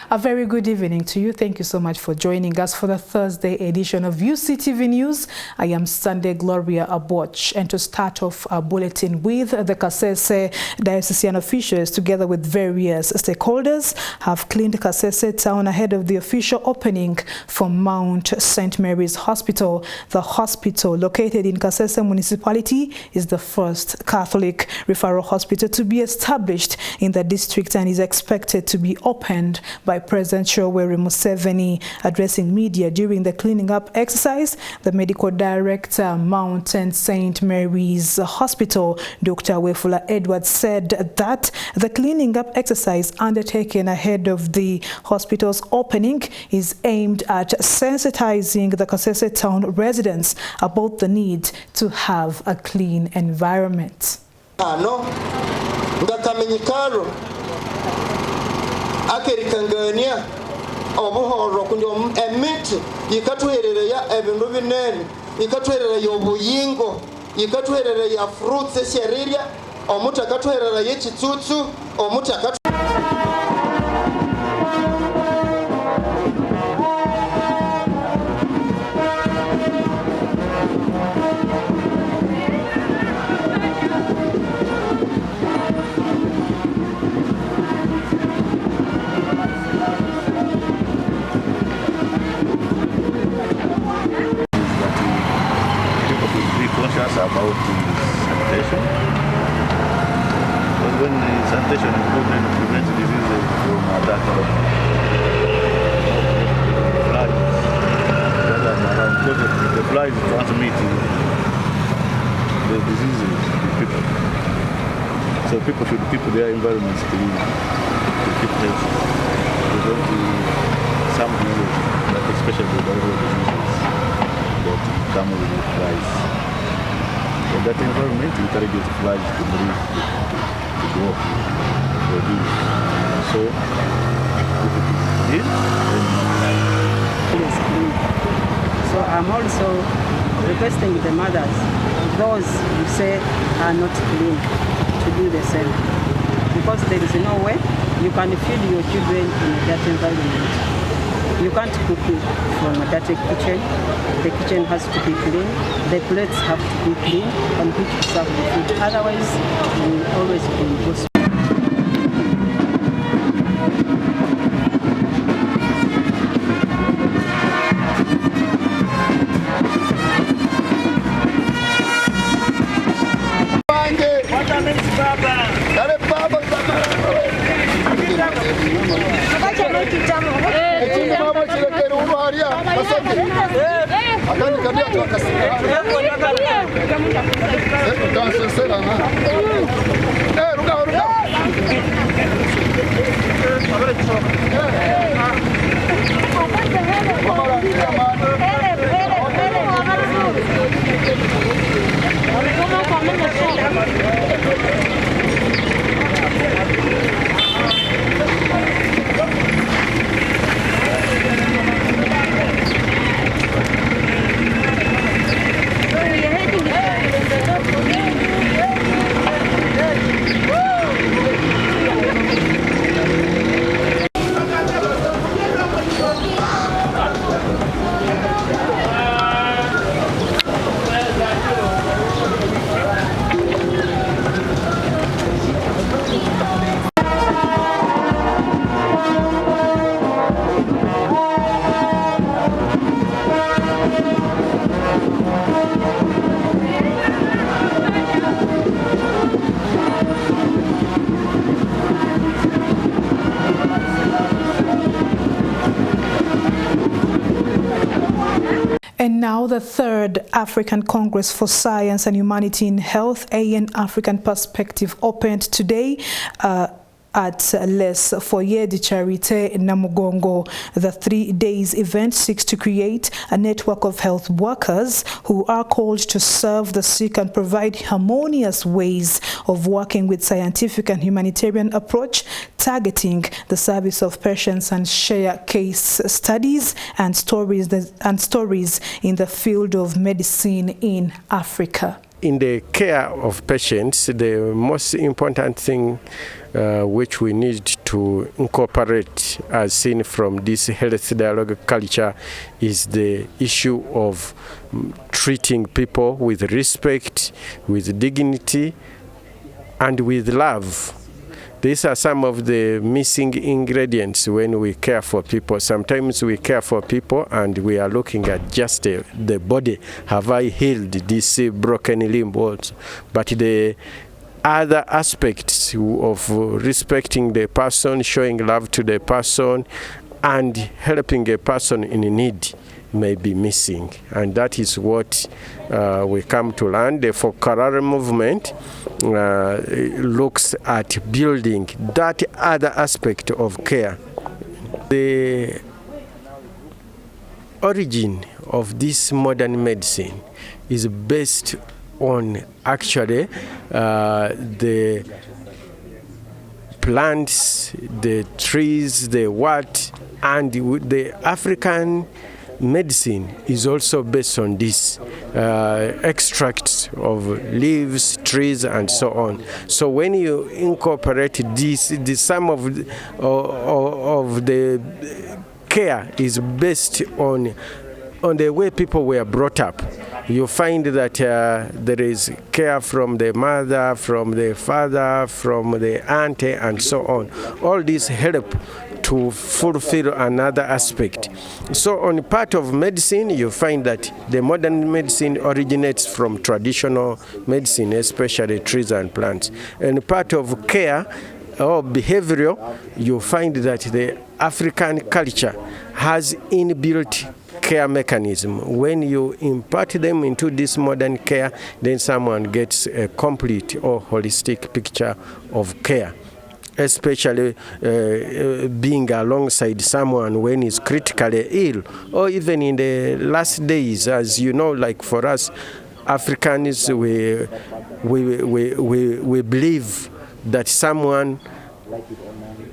A very good evening to you. Thank you so much for joining us for the Thursday edition of Uctv News. I am Sunday Gloria Aboch, and to start off our bulletin with the Kasese diocesan officials together with various stakeholders have cleaned Kasese town ahead of the official opening for Mount St. Mary's Hospital. The hospital located in Kasese municipality is the first Catholic referral hospital to be established in the district and is expected to be opened by President Yoweri Museveni. Addressing media during the cleaning up exercise, the medical director, Mount St. Mary's Hospital, Dr. Wefula Edwards, said that the cleaning up exercise undertaken ahead of the hospital's opening is aimed at sensitizing the Kasese town residents about the need to have a clean environment. Akerikangania obuhoro kunyo emiti ikatwerere ya ebintu binene ikatwerere yobuyingo ikatwerere ya fruits eseriria omuta katwerere ye chitsutsu omuta about sanitation. Because when sanitation is good, then it prevents diseases from attacking flies. Because the flies transmit the diseases to people. So people should keep their environments clean to keep healthy. Prevent some diseases, like especially the viral diseases that come with the flies. In that environment, encourages flies to breathe, to grow, to produce. So, if it is clean, then it is clean. So I'm also requesting the mothers, those who say are not clean, to do the same. Because there is no way you can feed your children in that environment. You can't cook from a dirty kitchen. The kitchen has to be clean. The plates have to be clean on which to serve the food. Otherwise, you will always be impossible. And now the third African Congress for Science and Humanity in Health, AN African Perspective, opened today at Les Foyer de Charité Namugongo. The 3 days event seeks to create a network of health workers who are called to serve the sick and provide harmonious ways of working with scientific and humanitarian approach, targeting the service of patients and share case studies and stories in the field of medicine in Africa. in the care of patients, the most important thing which we need to incorporate, as seen from this health dialogue culture, is the issue of treating people with respect, with dignity, and with love. These are some of the missing ingredients when we care for people. Sometimes we care for people and we are looking at just the body. Have I healed this broken limb also? But the other aspects of respecting the person, showing love to the person, and helping a person in need may be missing. And that is what we come to learn. The Fokarara movement looks at building that other aspect of care. The origin of this modern medicine is based on actually the plants, the trees, the what, and the African medicine is also based on this extracts of leaves, trees, and so on. So when you incorporate this, some of the care is based on the way people were brought up. You find that there is care from the mother, from the father, from the auntie, and so on. All these help to fulfill another aspect. So on part of medicine, you find that the modern medicine originates from traditional medicine, especially trees and plants. And part of care or behavioral, you find that the African culture has inbuilt care mechanism. When you impart them into this modern care, then someone gets a complete or holistic picture of care, especially being alongside someone when he's critically ill, or even in the last days. As you know, like for us Africans, we believe that someone,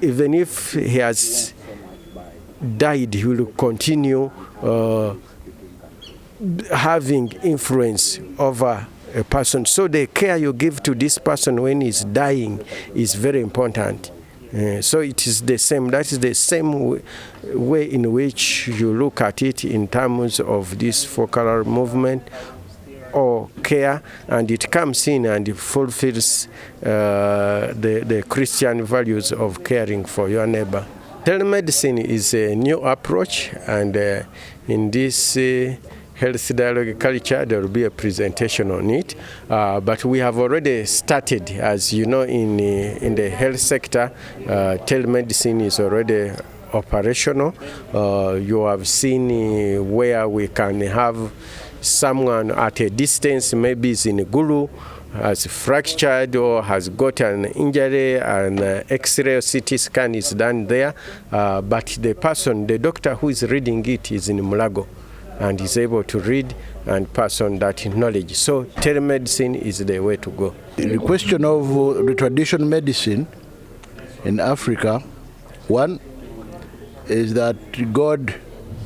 even if he has died, he will continue having influence over a person. So the care you give to this person when he's dying is very important. So it is the same. That is the same way in which you look at it in terms of this focal movement or care, and it comes in and fulfills the Christian values of caring for your neighbor. Telemedicine is a new approach, and in this health dialogue culture, there will be a presentation on it. But we have already started, as you know, in the health sector, telemedicine is already operational. You have seen where we can have someone at a distance, maybe is in Gulu, has fractured or has got an injury, and X-ray or CT scan is done there. But the person, the doctor who is reading it is in Mulago, and is able to read and pass on that knowledge. So telemedicine is the way to go. The question of the traditional medicine in Africa, one is that God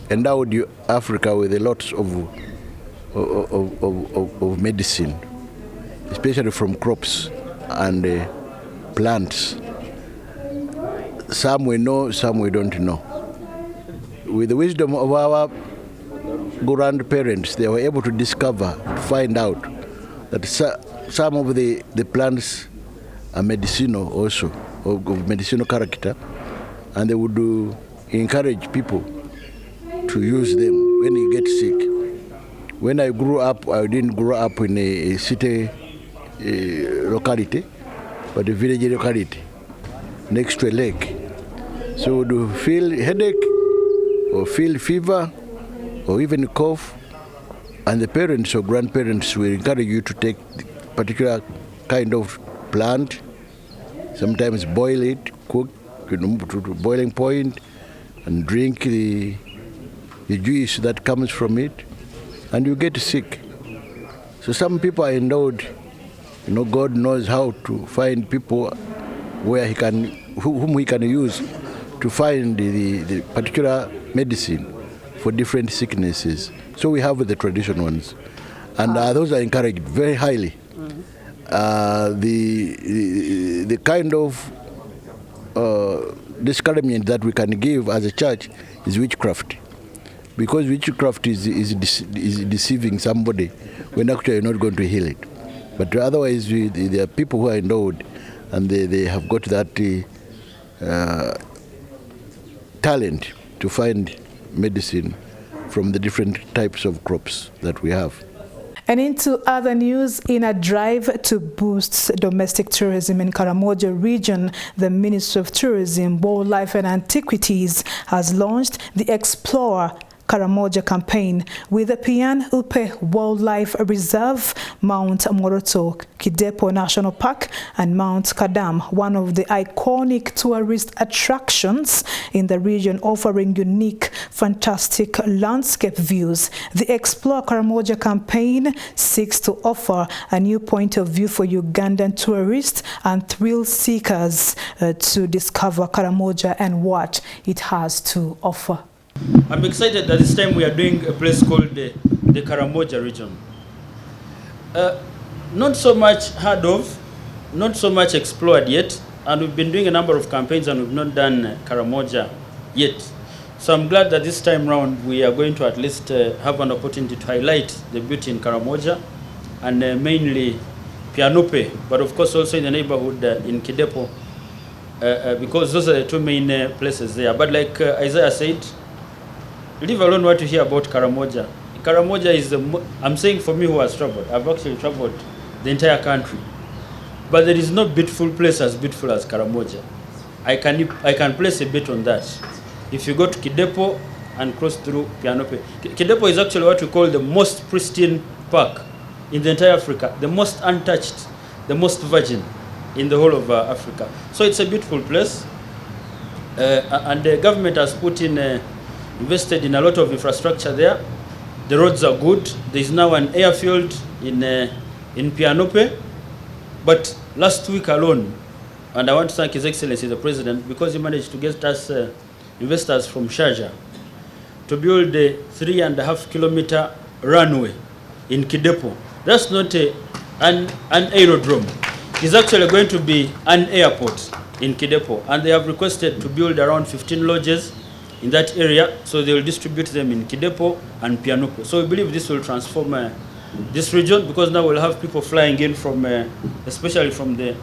endowed Africa with a lot of medicine, especially from crops and plants. Some we know, some we don't know. With the wisdom of our grandparents, they were able to discover, to find out that some of the plants are medicinal also, of medicinal character, and they would encourage people to use them when you get sick. When I grew up, I didn't grow up in a city locality, but a village locality next to a lake. So to feel headache or feel fever or even cough, and the parents or grandparents will encourage you to take particular kind of plant, sometimes boil it, cook, to boiling point, and drink the juice that comes from it, and you get sick. So some people are endowed, God knows how to find people where whom he can use to find the particular medicine for different sicknesses. So we have the traditional ones. and those are encouraged very highly. The kind of discouragement that we can give as a church is witchcraft, because witchcraft is deceiving somebody when actually you're not going to heal it. But otherwise, there are people who are endowed and they have got that talent to find medicine from the different types of crops that we have. And into other news, in a drive to boost domestic tourism in Karamoja region, the Ministry of Tourism, Wildlife and Antiquities has launched the Explore Karamoja campaign with the Pian Upe Wildlife Reserve, Mount Moroto, Kidepo National Park and Mount Kadam, one of the iconic tourist attractions in the region, offering unique, fantastic landscape views. The Explore Karamoja campaign seeks to offer a new point of view for Ugandan tourists and thrill seekers to discover Karamoja and what it has to offer. I'm excited that this time we are doing a place called the Karamoja region. Not so much heard of, not so much explored yet, and we've been doing a number of campaigns and we've not done Karamoja yet. So I'm glad that this time round we are going to at least have an opportunity to highlight the beauty in Karamoja and mainly Pianupe, but of course also in the neighborhood in Kidepo, because those are the two main places there. But like Isaiah said, leave alone what you hear about Karamoja. Karamoja is I'm saying for me who has traveled, I've actually traveled the entire country. But there is no beautiful place as beautiful as Karamoja. I can place a bet on that. If you go to Kidepo and cross through Pianope. Kidepo is actually what we call the most pristine park in the entire Africa, the most untouched, the most virgin in the whole of Africa. So it's a beautiful place. And the government has put in invested in a lot of infrastructure there. The roads are good. There is now an airfield in Pianope. But last week alone, and I want to thank His Excellency the President, because he managed to get us investors from Sharjah to build a 3.5-kilometer runway in Kidepo. That's not an aerodrome. It's actually going to be an airport in Kidepo. And they have requested to build around 15 lodges in that area, so they will distribute them in Kidepo and Pianopo. So we believe this will transform this region, because now we'll have people flying in from, especially from the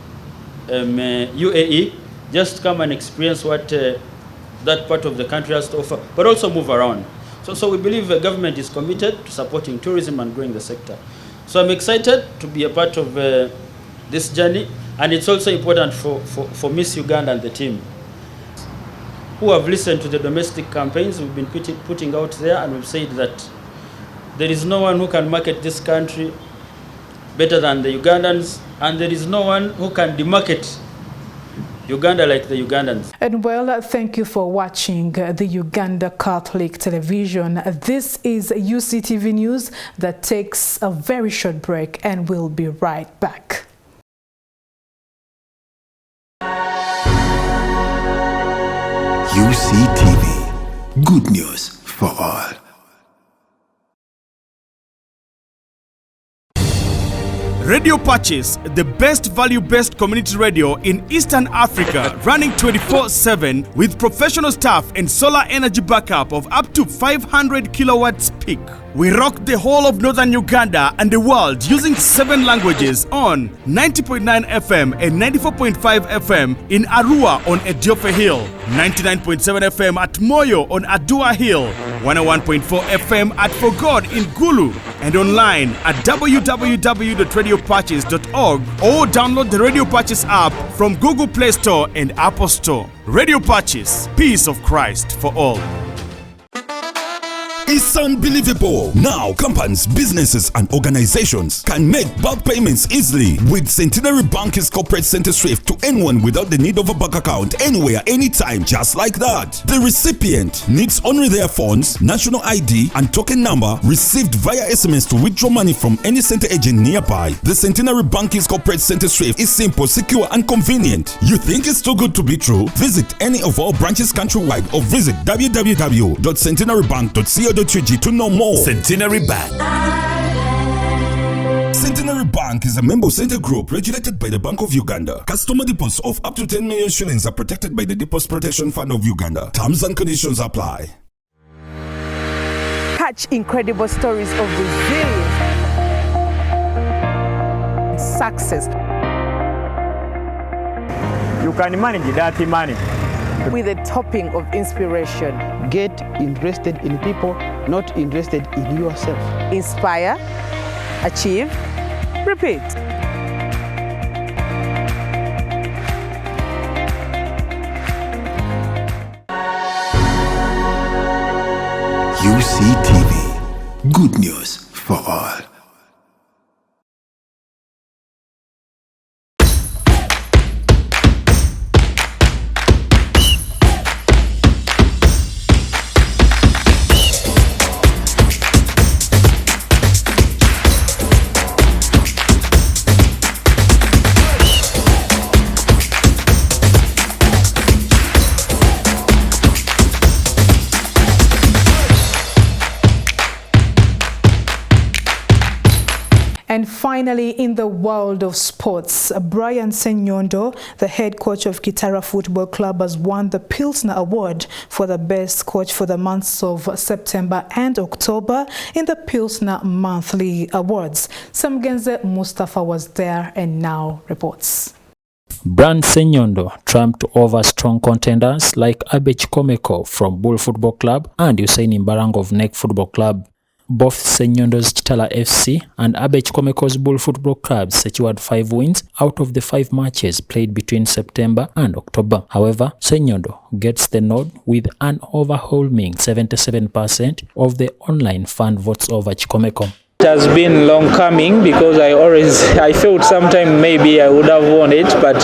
UAE, just come and experience what that part of the country has to offer, but also move around. So we believe the government is committed to supporting tourism and growing the sector. So I'm excited to be a part of this journey, and it's also important for Miss Uganda and the team, who have listened to the domestic campaigns we've been putting out there, and we've said that there is no one who can market this country better than the Ugandans, and there is no one who can demarket Uganda like the Ugandans. And well, thank you for watching the Uganda Catholic Television. This is UCTV News that takes a very short break, and we'll be right back. UCTV, good news for all. Radio Purchase, the best value-based community radio in Eastern Africa, running 24/7 with professional staff and solar energy backup of up to 500 kilowatts peak. We rock the whole of northern Uganda and the world using 7 languages on 90.9 FM and 94.5 FM in Arua on Ediofe Hill, 99.7 FM at Moyo on Adua Hill, 101.4 FM at For God in Gulu, and online at www.radiopurchase.org, or download the Radio Purchase app from Google Play Store and Apple Store. Radio Purchase, peace of Christ for all. It's unbelievable. Now, companies, businesses, and organizations can make bulk payments easily with Centenary Bank's corporate center SWIFT to anyone without the need of a bank account, anywhere, anytime, just like that. The recipient needs only their phones, national ID, and token number received via SMS to withdraw money from any center agent nearby. The Centenary Bank's corporate center SWIFT is simple, secure, and convenient. You think it's too good to be true? Visit any of our branches countrywide or visit www.centenarybank.co.ug to know more. Centenary Bank. Centenary Bank is a member center group regulated by the Bank of Uganda. Customer deposits of up to 10 million shillings are protected by the Deposit Protection Fund of Uganda. Terms and conditions apply. Catch incredible stories of resilience and success. You can manage dirty money with a topping of inspiration. Get interested in people, not interested in yourself. Inspire, achieve, repeat. Uctv, good news for all. And finally, in the world of sports, Brian Senyondo, the head coach of Kitara Football Club, has won the Pilsner Award for the best coach for the months of September and October in the Pilsner Monthly Awards. Samgenze Mustafa was there and now reports. Brian Senyondo trumped over strong contenders like Abe Chikomeko from Bull Football Club and Usain Mbarang of Neck Football Club. Both Senyondo's Chitala FC and Abe Chikomeko's Bull Football Club secured 5 wins out of the 5 matches played between September and October. However, Senyondo gets the nod with an overwhelming 77% of the online fan votes over Chikomeko. It has been long coming because I felt sometime maybe I would have won it, but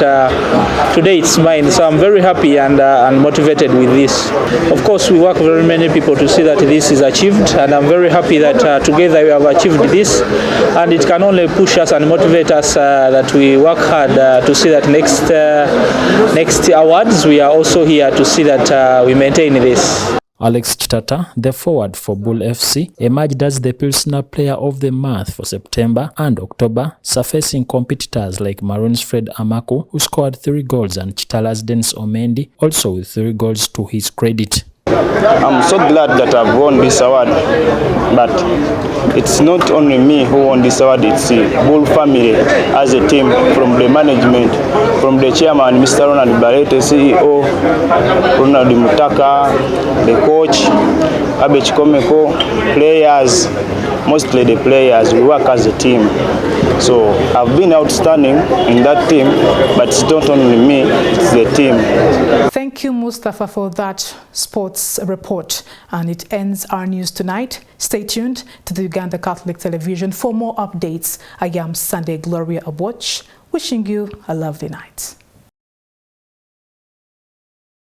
today it's mine, so I'm very happy and motivated with this. Of course, we work very many people to see that this is achieved, and I'm very happy that together we have achieved this, and it can only push us and motivate us that we work hard to see that next awards we are also here to see that we maintain this. Alex Chitata, the forward for Bull FC, emerged as the Pilsner Player of the Month for September and October, surfacing competitors like Maroon's Fred Amaku, who scored 3 goals, and Chitala's Dennis Omendi, also with 3 goals to his credit. I'm so glad that I've won this award, but it's not only me who won this award, it's the Bull family as a team, from the management, from the chairman, Mr. Ronald Barrete, CEO, Ronald Mutaka, the coach, Abe Chikomeko, players, mostly the players. We work as a team. So I've been outstanding in that team, but it's not only me, it's the team. Thank you, Mustafa, for that sports report. And it ends our news tonight. Stay tuned to the Uganda Catholic Television for more updates. I am Sunday Gloria Aboch, wishing you a lovely night.